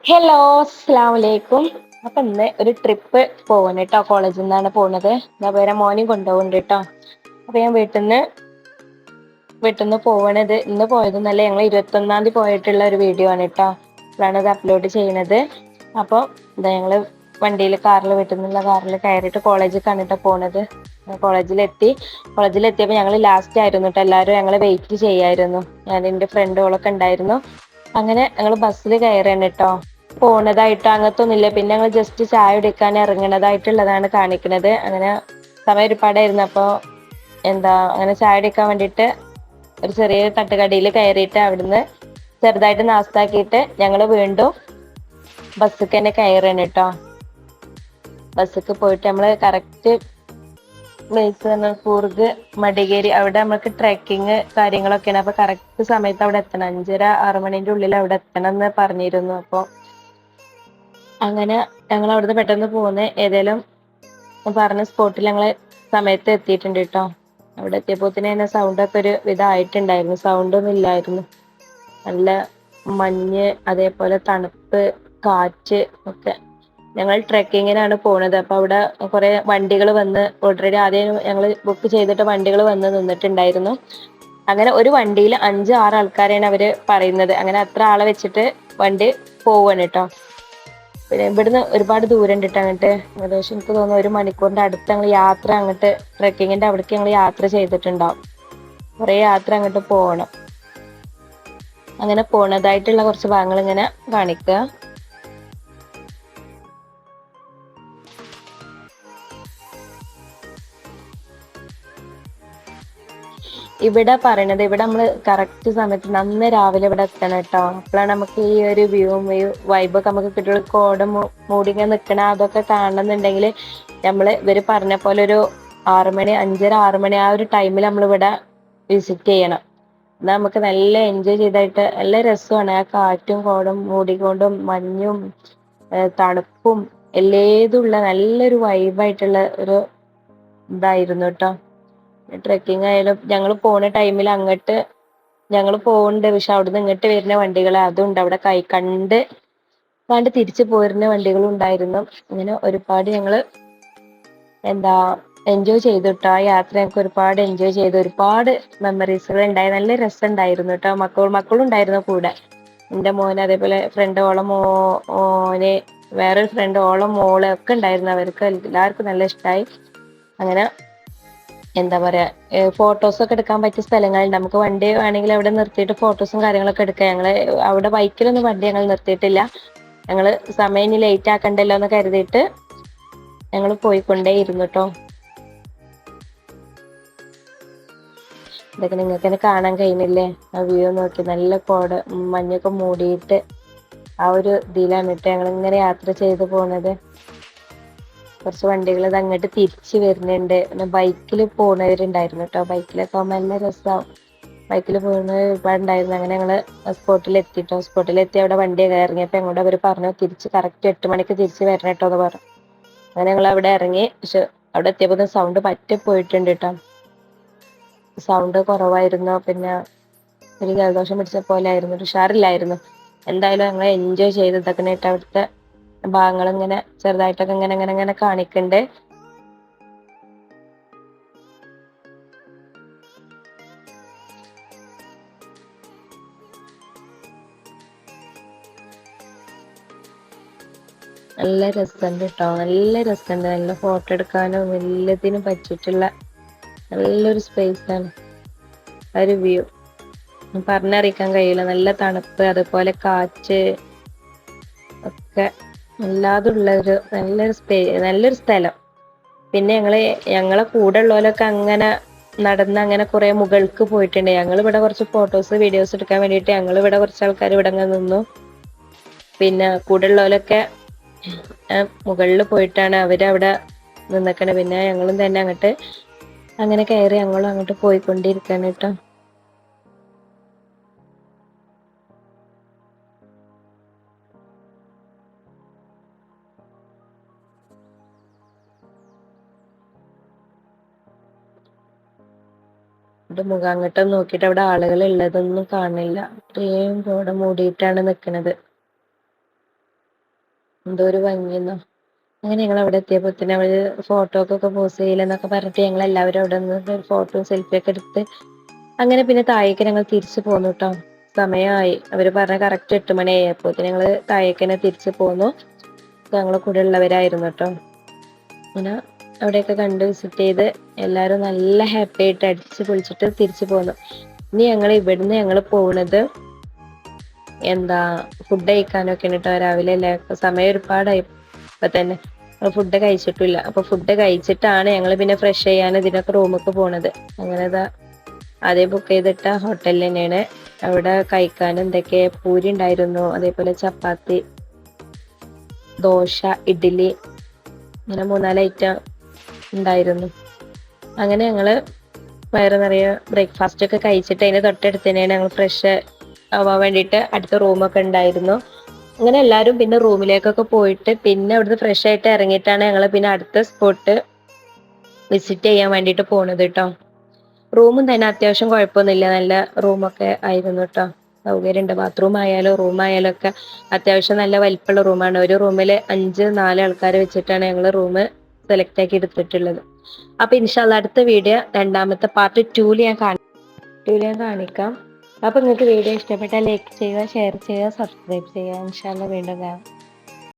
Hello, അസ്സലാമലൈക്കും. അപ്പൊ ഇന്ന് ഒരു ട്രിപ്പ് പോവാണ് കേട്ടോ. കോളേജിൽ നിന്നാണ് പോണത്. വേറെ മോനും കൊണ്ടുപോകുന്നുണ്ട് കേട്ടോ. അപ്പൊ ഞാൻ വീട്ടിൽ നിന്ന് പോവണത് ഇന്ന് പോയതൊന്നല്ല, ഞങ്ങൾ 21-ാം തീയതി പോയിട്ടുള്ള ഒരു വീഡിയോ ആണ് കേട്ടോ. അപ്പോഴാണ് ഇത് അപ്ലോഡ് ചെയ്യണത്. അപ്പോൾ എന്താ ഞങ്ങള് വീട്ടിൽ നിന്നുള്ള കാറിൽ കയറിയിട്ട് കോളേജിലേക്കാണ് കേട്ടോ പോണത്. കോളേജിലെത്തിയപ്പോൾ ഞങ്ങൾ ലാസ്റ്റ് ആയിരുന്നു കേട്ടോ. എല്ലാവരും ഞങ്ങളെ വെയിറ്റ് ചെയ്യായിരുന്നു. ഞാൻ എൻ്റെ ഫ്രണ്ടുകളൊക്കെ ഉണ്ടായിരുന്നു. അങ്ങനെ ഞങ്ങൾ ബസ്സിൽ കയറാണ് കേട്ടോ. പോണതായിട്ട് അങ്ങനത്തൊന്നുമില്ല. പിന്നെ ഞങ്ങൾ ജസ്റ്റ് ചായ കുടിക്കാൻ ഇറങ്ങണതായിട്ടുള്ളതാണ് കാണിക്കുന്നത്. അങ്ങനെ സമയം ഒരുപാടായിരുന്നു. അപ്പോൾ അങ്ങനെ ചായ കുടിക്കാൻ വേണ്ടിയിട്ട് ഒരു ചെറിയ തട്ടുകടയിൽ കയറിയിട്ട് അവിടുന്ന് ചെറുതായിട്ട് നാസ്താക്കിയിട്ട് ഞങ്ങൾ വീണ്ടും ബസ്സിക്ക് തന്നെ കയറാണ് കേട്ടോ. ബസ്സിക്ക് പോയിട്ട് നമ്മള് കറക്റ്റ് പ്ലേസ് പറഞ്ഞാൽ കൂർഗ് മടികേരി, അവിടെ നമുക്ക് ട്രെക്കിങ് കാര്യങ്ങളൊക്കെയാണ്. അപ്പൊ കറക്റ്റ് സമയത്ത് അവിടെ എത്തണം. 5:30-6 മണിന്റെ ഉള്ളിൽ അവിടെ എത്തണം എന്ന് പറഞ്ഞിരുന്നു. അപ്പോൾ അങ്ങനെ ഞങ്ങൾ അവിടുന്ന് പെട്ടെന്ന് പോകുന്ന ഏതായാലും പറഞ്ഞ സ്പോട്ടിൽ ഞങ്ങള് സമയത്ത് എത്തിയിട്ടുണ്ട് കേട്ടോ. അവിടെ എത്തിയപ്പോത്തിന് സൗണ്ടൊക്കെ ഒരു വിധമായിട്ടുണ്ടായിരുന്നു. സൗണ്ടൊന്നും ഇല്ലായിരുന്നു. നല്ല മഞ്ഞ്, അതേപോലെ തണുപ്പ്, കാറ്റ് ഒക്കെ. ഞങ്ങൾ ട്രെക്കിങ്ങിനാണ് പോണത്. അപ്പൊ അവിടെ കുറെ വണ്ടികൾ വന്ന് ഓൾറെഡി ആദ്യം ഞങ്ങൾ ബുക്ക് ചെയ്തിട്ട് വണ്ടികൾ വന്ന് നിന്നിട്ടുണ്ടായിരുന്നു. അങ്ങനെ ഒരു വണ്ടിയിൽ 5-6 ആൾക്കാരെയാണ് അവര് പറയുന്നത്. അങ്ങനെ അത്ര ആളെ വെച്ചിട്ട് വണ്ടി പോവാണ് കേട്ടോ. പിന്നെ ഇവിടുന്ന് ഒരുപാട് ദൂരം ഉണ്ട് കേട്ടോ അങ്ങോട്ട്. ഏകദേശം എനിക്ക് തോന്നുന്നു 1 മണിക്കൂറിന്റെ അടുത്ത് ഞങ്ങൾ യാത്ര അങ്ങോട്ട് ട്രെക്കിങ്ങിന്റെ അവിടേക്ക് ഞങ്ങൾ യാത്ര ചെയ്തിട്ടുണ്ടാവും. കുറെ യാത്ര അങ്ങോട്ട് പോകണം. അങ്ങനെ പോണതായിട്ടുള്ള കുറച്ച് ഭാഗങ്ങൾ ഇങ്ങനെ കാണിക്കുക. ഇവിടെ പറയണത്, ഇവിടെ നമ്മള് കറക്റ്റ് സമയത്ത് നന്ന് രാവിലെ ഇവിടെ എത്തണം കേട്ടോ. അപ്പോഴാണ് നമുക്ക് ഈ ഒരു വ്യൂവും ഈ വൈബൊക്കെ നമുക്ക് കിട്ടുള്ളൂ. കോട മൂടിങ്ങനെ നിൽക്കണ അതൊക്കെ കാണണമെന്നുണ്ടെങ്കിൽ ഇവര് പറഞ്ഞ പോലെ ഒരു 6 മണി, 5:30-6 മണി ആ ഒരു ടൈമിൽ നമ്മളിവിടെ വിസിറ്റ് ചെയ്യണം. എന്നാൽ നമുക്ക് നല്ല എൻജോയ് ചെയ്തായിട്ട് നല്ല രസമാണ്. ആ കാറ്റും കോടം മൂടിക്കൊണ്ടും മഞ്ഞും തണുപ്പും എല്ലേതുള്ള നല്ലൊരു വൈബായിട്ടുള്ള ഒരു ഇതായിരുന്നു കേട്ടോ. ട്രെക്കിംഗ് ആയാലും ഞങ്ങൾ പോണ ടൈമിൽ അങ്ങോട്ട് ഞങ്ങൾ പോകുന്നുണ്ട്. പക്ഷെ അവിടുന്ന് ഇങ്ങോട്ട് വരുന്ന വണ്ടികൾ അതുണ്ട് അവിടെ കണ്ട് തിരിച്ചു പോരുന്ന വണ്ടികളും ഉണ്ടായിരുന്നു. അങ്ങനെ ഒരുപാട് ഞങ്ങള് എൻജോയ് ചെയ്തു കേട്ടോ. ആ യാത്ര ഞങ്ങൾക്ക് ഒരുപാട് എൻജോയ് ചെയ്തു. ഒരുപാട് മെമ്മറീസുകൾ ഉണ്ടായി. നല്ല രസം ഉണ്ടായിരുന്നു കേട്ടോ. മക്കളും ഉണ്ടായിരുന്നു കൂടെ. എൻ്റെ മോന്, അതേപോലെ ഫ്രണ്ട് മോന്, വേറൊരു ഫ്രണ്ട് മോള് ഒക്കെ ഉണ്ടായിരുന്നു. അവർക്ക് എല്ലാവർക്കും നല്ല ഇഷ്ടമായി. അങ്ങനെ ഫോട്ടോസൊക്കെ എടുക്കാൻ പറ്റിയ സ്ഥലങ്ങളുണ്ട്. നമുക്ക് വണ്ടി വേണമെങ്കിൽ അവിടെ നിർത്തിയിട്ട് ഫോട്ടോസും കാര്യങ്ങളൊക്കെ എടുക്കാം. ഞങ്ങള് അവിടെ ബൈക്കിലൊന്നും വണ്ടി ഞങ്ങൾ നിർത്തിയിട്ടില്ല. ഞങ്ങള് സമയം ഇനി ലേറ്റ് ആക്കണ്ടല്ലോ എന്ന് കരുതിയിട്ട് ഞങ്ങൾ പോയിക്കൊണ്ടേ ഇരുന്നു കേട്ടോ. ഇതൊക്കെ നിങ്ങൾക്ക് തന്നെ കാണാൻ കഴിയുന്നില്ലേ? ആ വ്യൂ നോക്കി, നല്ല മഞ്ഞൊക്കെ മൂടിയിട്ട് ആ ഒരു ഇതിലാണ് കേട്ടോ ഞങ്ങൾ ഇങ്ങനെ യാത്ര ചെയ്ത് പോകുന്നത്. കുറച്ച് വണ്ടികൾ ഇത് അങ്ങോട്ട് തിരിച്ചു വരുന്നുണ്ട്. പിന്നെ ബൈക്കിൽ പോകുന്നവരുണ്ടായിരുന്നു കേട്ടോ. ബൈക്കിലൊക്കെ ആകുമ്പോൾ നല്ല രസമാവും. ബൈക്കിൽ പോകുന്നത് ഒരുപാടുണ്ടായിരുന്നു. അങ്ങനെ ഞങ്ങൾ സ്പോട്ടിലെത്തി അവിടെ വണ്ടിയൊക്കെ ഇറങ്ങിയപ്പോൾ ഞങ്ങളോട് അവർ പറഞ്ഞു കറക്റ്റ് 8 മണിക്ക് തിരിച്ച് വരണം കേട്ടോ എന്ന് പറഞ്ഞു. അങ്ങനെ ഞങ്ങൾ അവിടെ ഇറങ്ങി. പക്ഷെ അവിടെ എത്തിയപ്പോൾ സൗണ്ട് പറ്റി പോയിട്ടുണ്ട് കേട്ടോ. സൗണ്ട് കുറവായിരുന്നു. പിന്നെ ഒരു ജലദോഷം പിടിച്ച പോലെ ആയിരുന്നു. ഒരു ഉഷാറില്ലായിരുന്നു. എന്തായാലും ഞങ്ങൾ എൻജോയ് ചെയ്ത് ഇതൊക്കെ കേട്ടോ. അവിടുത്തെ ഭാഗങ്ങൾ ഇങ്ങനെ ചെറുതായിട്ടൊക്കെ ഇങ്ങനെ കാണിക്കണ്ട്. നല്ല രസമുണ്ട് കേട്ടോ. നല്ല രസമുണ്ട്. നല്ല ഫോട്ടോ എടുക്കാനും എല്ലാത്തിനും പറ്റിയിട്ടുള്ള നല്ലൊരു സ്പേസ് ആണ്. ഒരു വ്യൂ പറഞ്ഞറിയിക്കാൻ കഴിയില്ല. നല്ല തണുപ്പ്, അതുപോലെ കാറ്റ് ഒക്കെ അല്ലാതുള്ള ഒരു നല്ലൊരു സ്ഥലം. പിന്നെ ഞങ്ങളെ കൂടെ ഉള്ളവരൊക്കെ അങ്ങനെ നടന്ന് അങ്ങനെ കുറെ മുകൾക്ക് പോയിട്ടുണ്ട്. ഞങ്ങൾ ഇവിടെ കുറച്ച് ഫോട്ടോസ് വീഡിയോസ് എടുക്കാൻ വേണ്ടിയിട്ട് ഞങ്ങൾ ഇവിടെ കുറച്ച് ആൾക്കാർ ഇവിടെ നിന്നു. പിന്നെ കൂടെ ഉള്ളവരൊക്കെ മുകളിൽ പോയിട്ടാണ് അവരവിടെ നിന്നിക്കണേ. പിന്നെ ഞങ്ങളും തന്നെ അങ്ങോട്ട് അങ്ങനെ കയറി ഞങ്ങളും അങ്ങോട്ട് പോയിക്കൊണ്ടിരിക്കാണ് കേട്ടോ. മുഖം അങ്ങോട്ട് നോക്കിയിട്ട് അവിടെ ആളുകൾ ഉള്ളതൊന്നും കാണില്ല. ഇത്രയും കോട മൂടിയിട്ടാണ് നിൽക്കുന്നത്. എന്തോ ഒരു ഭംഗിയെന്നോ. അങ്ങനെ ഞങ്ങൾ അവിടെ എത്തിയപ്പോത്തിന് അവര് ഫോട്ടോക്കൊക്കെ പോസ് ചെയ്യലെന്നൊക്കെ പറഞ്ഞിട്ട് ഞങ്ങൾ എല്ലാവരും അവിടെ നിന്ന് ഫോട്ടോ സെൽഫി ഒക്കെ എടുത്ത് അങ്ങനെ പിന്നെ താഴേക്ക് ഞങ്ങൾ തിരിച്ചു പോന്നുട്ടോ. സമയമായി അവര് പറഞ്ഞ കറക്റ്റ് 8 മണിയായി. അപ്പോത്തിന് ഞങ്ങള് താഴേക്കന്നെ തിരിച്ചു പോന്നു. ഞങ്ങളെ കൂടെ ഉള്ളവരായിരുന്നു ട്ടോ. അങ്ങനെ അവിടെയൊക്കെ കണ്ട് വിസിറ്റ് ചെയ്ത് എല്ലാരും നല്ല ഹാപ്പി ആയിട്ട് അടിച്ച് പൊളിച്ചിട്ട് തിരിച്ചു പോന്നു. ഇനി ഞങ്ങള് പോണത് എന്താ ഫുഡ് കഴിക്കാനൊക്കെയാണ് ട്ടോ. രാവിലെ അല്ലേ, സമയം ഒരുപാടായി ഇപ്പൊ തന്നെ. ഫുഡ് കഴിച്ചിട്ടില്ല. അപ്പൊ ഫുഡ് കഴിച്ചിട്ടാണ് ഞങ്ങള് പിന്നെ ഫ്രഷ് ചെയ്യാൻ ഇതിനൊക്കെ റൂമിലേക്ക് പോണത്. അങ്ങനെ ഇതാ ആദ്യം ബുക്ക് ചെയ്തിട്ട ഹോട്ടലിൽ തന്നെയാണ്. അവിടെ കഴിക്കാൻ എന്തൊക്കെ പൂരി ഉണ്ടായിരുന്നു, അതേപോലെ ചപ്പാത്തി, ദോശ, ഇഡ്ഡലി, അങ്ങനെ 3-4 ഐറ്റം ഉണ്ടായിരുന്നു. അങ്ങനെ ഞങ്ങള് വയറ് നിറയെ ബ്രേക്ക്ഫാസ്റ്റ് ഒക്കെ കഴിച്ചിട്ട് അതിന് തൊട്ടടുത്ത് തന്നെയാണ് ഞങ്ങൾ ഫ്രഷ് ആവാൻ വേണ്ടിയിട്ട് അടുത്ത റൂമൊക്കെ ഉണ്ടായിരുന്നു. അങ്ങനെ എല്ലാവരും പിന്നെ റൂമിലേക്കൊക്കെ പോയിട്ട് പിന്നെ അവിടുന്ന് ഫ്രഷ് ആയിട്ട് ഇറങ്ങിയിട്ടാണ് ഞങ്ങൾ പിന്നെ അടുത്ത സ്പോട്ട് വിസിറ്റ് ചെയ്യാൻ വേണ്ടിയിട്ട് പോണത് ട്ടോ. റൂമും തന്നെ അത്യാവശ്യം കുഴപ്പമൊന്നുമില്ല, നല്ല റൂമൊക്കെ ആയിരുന്നു ട്ടോ. സൗകര്യമുണ്ട്. ബാത്റൂം ആയാലും റൂം ആയാലും ഒക്കെ അത്യാവശ്യം നല്ല വലിപ്പമുള്ള റൂമാണ്. ഒരു റൂമിൽ 5-4 ആൾക്കാരെ വെച്ചിട്ടാണ് ഞങ്ങൾ റൂം സെലക്ട് ആക്കി എടുത്തിട്ടുള്ളത്. അപ്പൊ ഇൻഷാ അള്ളാ അടുത്ത വീഡിയോ രണ്ടാമത്തെ പാർട്ട് 2 ഞാൻ കാണിക്കാം. അപ്പൊ നിങ്ങൾക്ക് വീഡിയോ ഇഷ്ടപ്പെട്ടാൽ ലൈക്ക് ചെയ്യുക, ഷെയർ ചെയ്യുക, സബ്സ്ക്രൈബ് ചെയ്യുക. ഇൻഷാ അള്ളാ വീണ്ടും കാണാം.